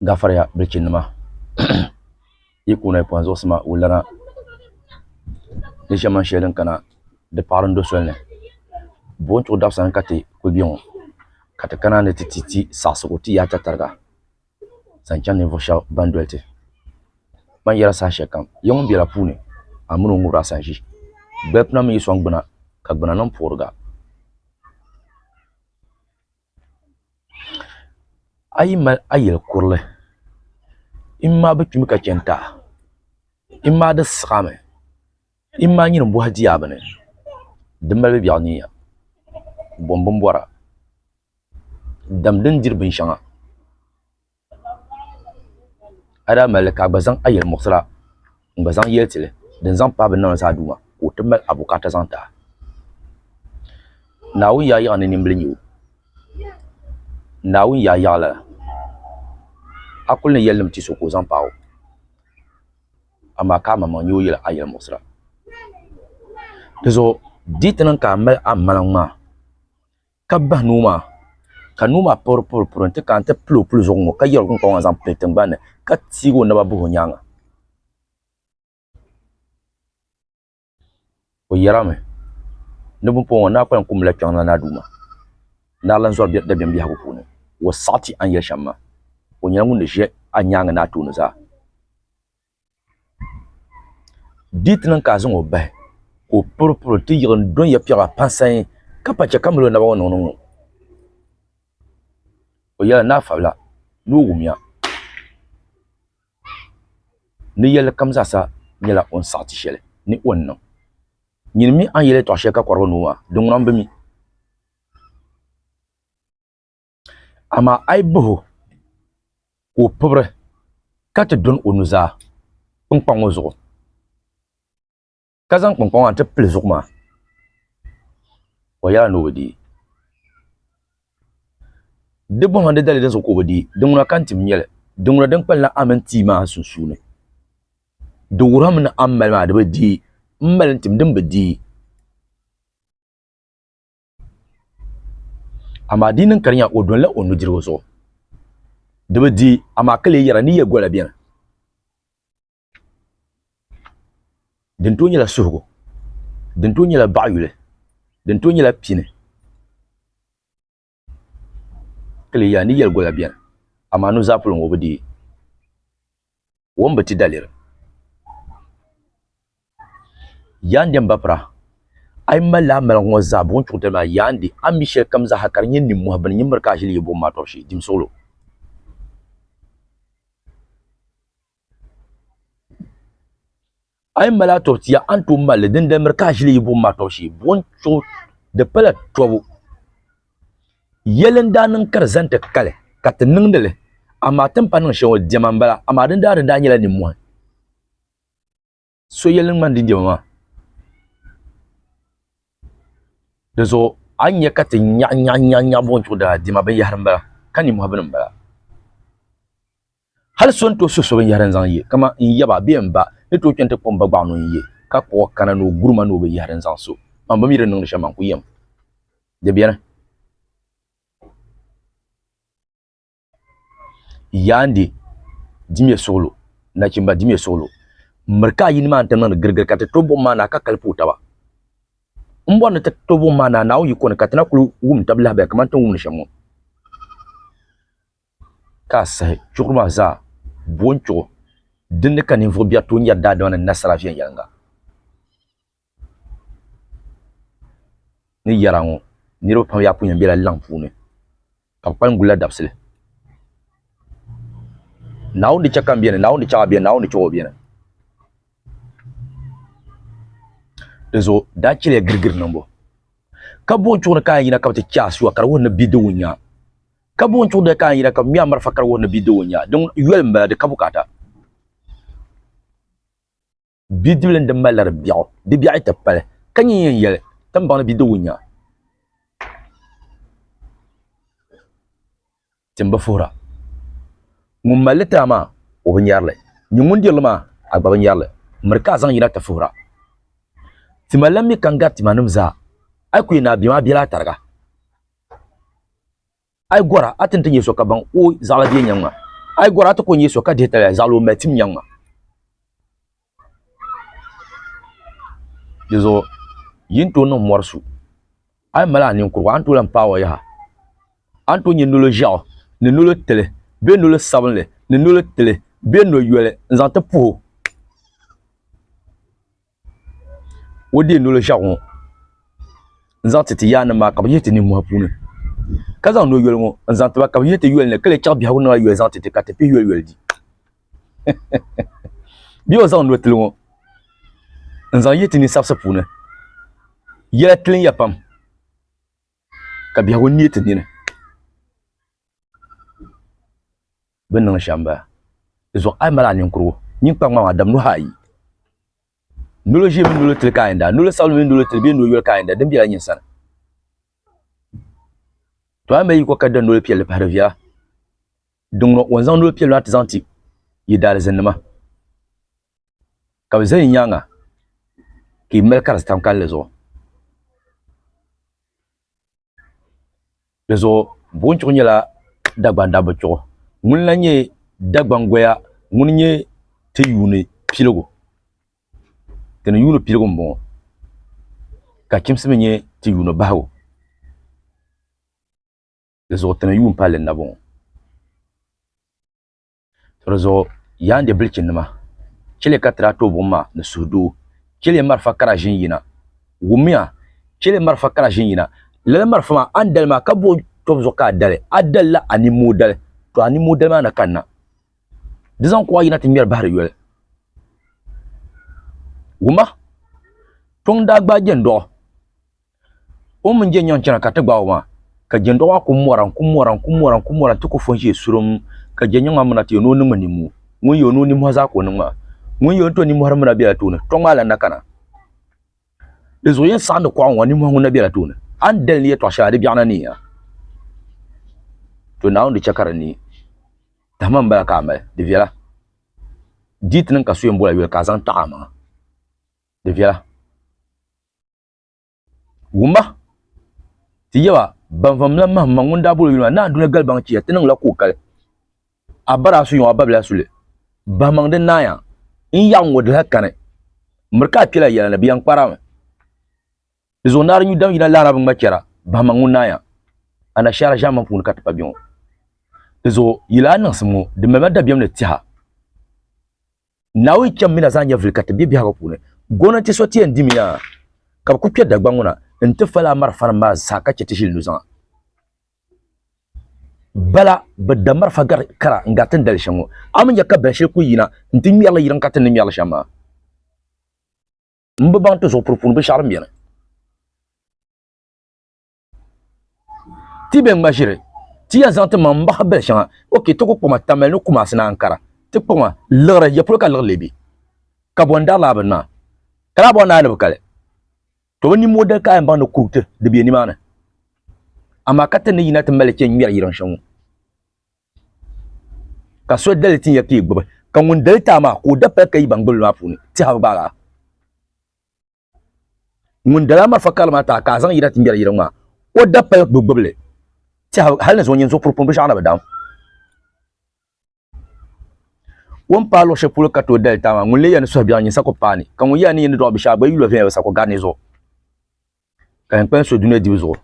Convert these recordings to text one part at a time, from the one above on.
Gafaria Brichinma Yikuna Ponzosma Ulana Nishaman Shelan Kana the Parando Swellen Bon to Dawson Kati Kubion Katakana Titi Sasoti Yata Targa Sanchan Vosha Banduete Manyara Sashakam Young Bira Pune Amunura Sanji Bepnam Yiswangbana Kabananom Porga Aymal Ayel Kurle Imma Bukimika Chenta Imma the Same Imma Yin Buhadiabane the Melbiania Bombombora Damden Dirbin Shanga Ada Melka Bazan Ayel Mosra Bazan Yetile den zan pa benan sa duma o temel abukata zanta nawu ya ya ne nimblin nawu ya ya la akul ne yelim ti so ko zan pawo ama ka mama nyu yela ayel mosra dezo ditenan ka mel amalangma ka bahnuma kanuma por te kan te plo zongo ka yer ko zan pleten bane ka tigo na babu nyanga o yarame ne bu po na kwa kumla kyanga na duma na lan zor da biyan biya ko ne wa sati an yel shamma o nyangu ne je anyanga na tunu za ditnan ka zon o ba o por ti yin don ya pira pansan ka pa kamlo na ba wono no o yala na fabla no gumya ni yel kamza sa nyala on sati shele ni wonno mi an yele to sheka kwaro nuwa don nan bimi ama ai boho o pobre kate don onuza pongpang ozo kazan pongpang ante plezukma o ya no wodi de bon hande dale den so ko wodi don na kantim nyele don na den palla amanti ma susune do wuramna amal ma de wodi mbal tim dim bedi ama dinin karinya odon la onu dirwo so de bedi ama kale yara ni ye gola bien den to nyela sugo den to nyela bayule den to nyela pine kale ya ni yel gola bien ama no zapulon obedi wombati dalir yande mbapra ay mala ngo za bon chute ma yandi am Michel kamza hakar nyin ni mo ban nyimbar ka jili bo ma torshi dim solo ay mala tortiya antu mal den de mer ka jili bo ma torshi bon chu de pala tobu yelen danin karzanta kale kat ningdele ama tampanin shawo diamambala ama den da nyela ni mo so yelen man di diama dezo anya kati nya boncho da dima ben yahramba kani muhabban bala hal son to so ben yahran zan yi kama in yaba biyan ba ne to kente pomba gba no yi ka ko kana no guruma no be yahran zan so man ba mi ren no shaman ku yam de biyan yandi dime solo na kimba dime solo marka yin man tan na girgir ka to bo mana ka kalputa ba mbon ta tobo mana na uyi kon katana kulu wum tabla ba kaman ton wum shamu ka sai chukuma za boncho dinne kan info biya to nya da don nasara fiyan yanga ni yarango ni ro pam ya punya bila lampu ne kapal gula dapsile nawo di chakam biya nawo di chawa biya nawo di chowo biya dezo da chile girgir nambo ka boncho na kan yina ka ta chasu kar wona bidownya ka boncho da kan yina ka miya marfa kar wona bidownya don yel mba de kabukata bidwlen de malar biaw de biya ta pale kan yin yel tambana bidownya timba fora ngum malita ma o banyarle nyungun dilma agba banyarle marka zan yina ta fora timalami kangati manumza ay kuyina bima bila targa ay gora atin tinye so kaban o zala biye nyanga ai gora to ko nyi so ka de ta zalo metim nyanga yezo yinto no morsu ai mala ni ko an to lan pawo ya an to nyi nulo jao ne nulo tele be nulo sabonle ne nulo tele be no yole nzante po wodi nulo jao nzante ti yana ma ka yete ni mo pune kaza no yole ngo nzante ba ka yete yole ne kele cha biya no yole nzante ti ka te pe yole di bi o zan no tele ngo nzan yete ni sabse pune yele tlin ya pam ka biya woni yete ni ne ben nang shamba zo ai mala ni nkuru nyin pa ma adam no hayi nulo je min nulo tel kainda nulo salu min nulo tel bi nulo yol kainda dem biya nyin sana to ai mai ko ka dan nulo piel par via dungno wonzan nulo piel lat zanti yi dal zenma ka zai nyanga ki melkar stam kan lezo boncho nyela dagban dabacho mun la nye dagban goya mun nye te yune pilogo tene yuno pilogo mbon ka kimsime nye te yuno bawo lezo tene yun pale na bon rezo yande bilkin ma chile katra to bomma na sudu chile marfa karajin yina wumia chile marfa karajin yina le marfa ma andal ma kabo to zo ka dale adalla ani modal to ani modal ma na kanna dizan ko yina timiyar bahar yole wuma tong da gba jendo o mun je nyon chana ka ta gba ma ka jendo wa ku moran to ko fonje surum ka je nyon amana ti no numa ni mu mun yo no ni mo za ko numa mun yo to ni mo har muna biya to na tong ala na kana lezo yen sa ko an wani mo na biya to na an dal ni to sha de biya na ni ya to na on de chakara ni tamam ba ka mal de viala dit nan ka suyen bola yo ka zan ta ma de viala wumba ti yawa ban fam la ma ngunda bulu yuma na duna gal bang ci tinan la ko kal abara su yo ababla sule ba mang de naya in yang wod la kane murka pila ya na biyan parama izo nar ñu dam yina la rab ma kera ba mang naya ana shara jama pun kat pa bion izo yila nan sumo de mema da biam ne tiha nawi kyam mina zanya vilkat bi biya ko pune gona ti soti en dimiya ka ku pya dagba nguna nte fala mar farma saka ci tishil nuzan bala badda mar fagar kara ngaten dal shango am ya ka bashir ku yina nti mi yalla yiran katen mi yalla shama mba ban to so propon be charm bien ti ben mashire ti ya zante man ba bel shanga okay to ko ma tamel no kuma sina ankara ti poma lera ya pro ka ler lebi ka bonda la bana kala bona ne kale to wani model ka en bando kurte de bi ni mana ama katen ni yina tamel ke nyir yiran shango ka so dalitin ya ke gbe kan won dalita ma ko da fa kai bangbul ma funi ti ha ba ga mun dala mar fa kalma ta ka zan yira tin yira ma ko da fa gbe ti ha hal ne so yin so propon be shana ba dam won pa lo she pulo ka to dalita ma mun le yan so bi an sa ko pani kan won ya ni do bi sha ba yulo fe sa ko gane zo kan pen so duna di zo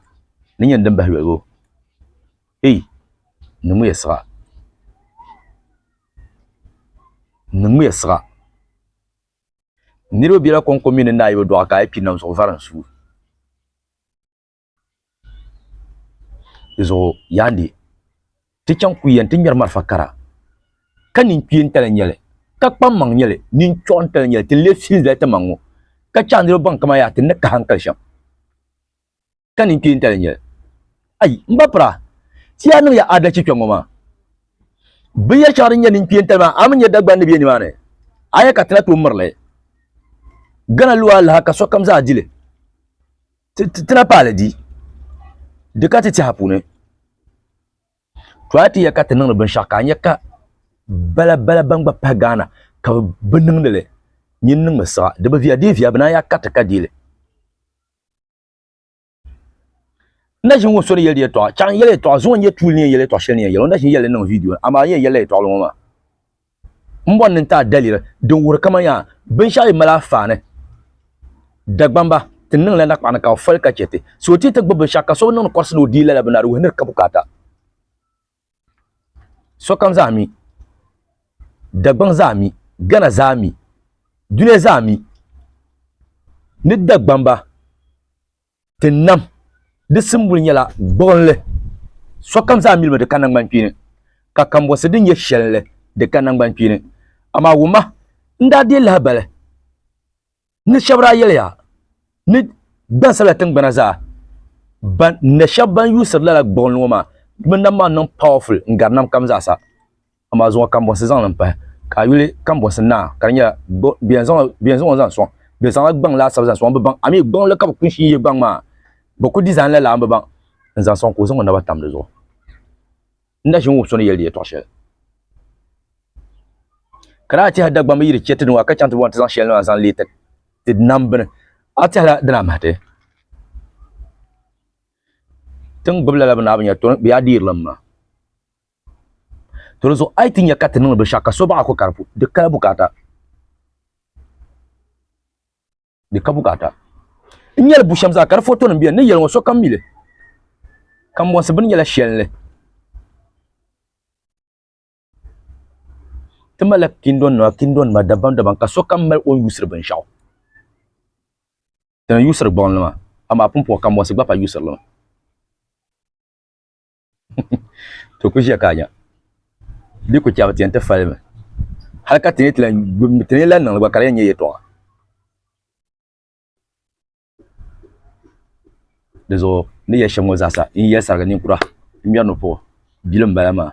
ni yan dan ba hwego numu yesra numu yesra niro bila kon commune na yo do aka epi na so varan su izo yandi ti chan ku yen ti nyar mar fakara kanin piin tele nyele ka pam mang nyele nin chon tele nyele ti le sil da ta mango ka chan niro ban kama ya ti ne ka hankal sham kanin piin tele nyele ai mbapra ti anu ya ada ci chongoma biya charin yen piin tele ma am nya dagba ne bi ni mane aya ka tla to murle gana luwa la ka so kam za dile tina pale di de ka ti hapune to ati ya ka tanan ban shaka nya ka bala bangba pagana ka bening dele nyin ning masa de ba via bana ya ka ta ka dile na jin wo so ne yele to chan yele to zo nye tul ne yele to shel ne yele na jin yele no video ama yele to lo ma mbon nin ta dalira don wur kama ya bin shay mala fane dagbamba tin ning la nak pana ka fal ka chete so ti ta gbab shaka so non ko sno di la bana ru ne ka bukata so kam zami dagban zami gana zami dune zami ni dagbamba tin nam de simbul nyala bonle so kam zami me de kanang man pine ka kambo se din ye shelle de kanang ban pine ama wuma nda de la bale ni shabra yele ya ni dan salatin bana za ban ne shaban yusuf la gbon loma min na man non powerful ngarnam kam za sa ama zo kambo se zan pa ka yule kambo se na ka nya bien zon zan so bien zan gbang la sa zan so be bang ami gbon le ka kun shi ye bang ma beaucoup design la be bang zan son ko zon na ba tam de zo nda shi wo so ne yele to shel kara ti hadda gbam yiri chetin wa ka chant won tan shel no zan litet ti namben atala dana mate tun gbla la bana banya to biya dir lamma to zo ai tin ya katin no be shaka so ba ko karfu de kala bukata de ka bukata in yel busham za kar foto no biya ne yel so kam mile kam won se bin yela shelle temala kindon ma daban ka so kam mal on yusr ban shaw tan yusr bon lama ama pum po kam won se gba pa yusr lama to ku je kanya di ku tiaba tiente falme halka tini la nan ba kare nye to dezo ni ya shamo zasa in ya sarga ni kura mi no po bilam balama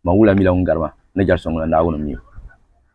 ma wula mi la ngarma na jar songa na wono mi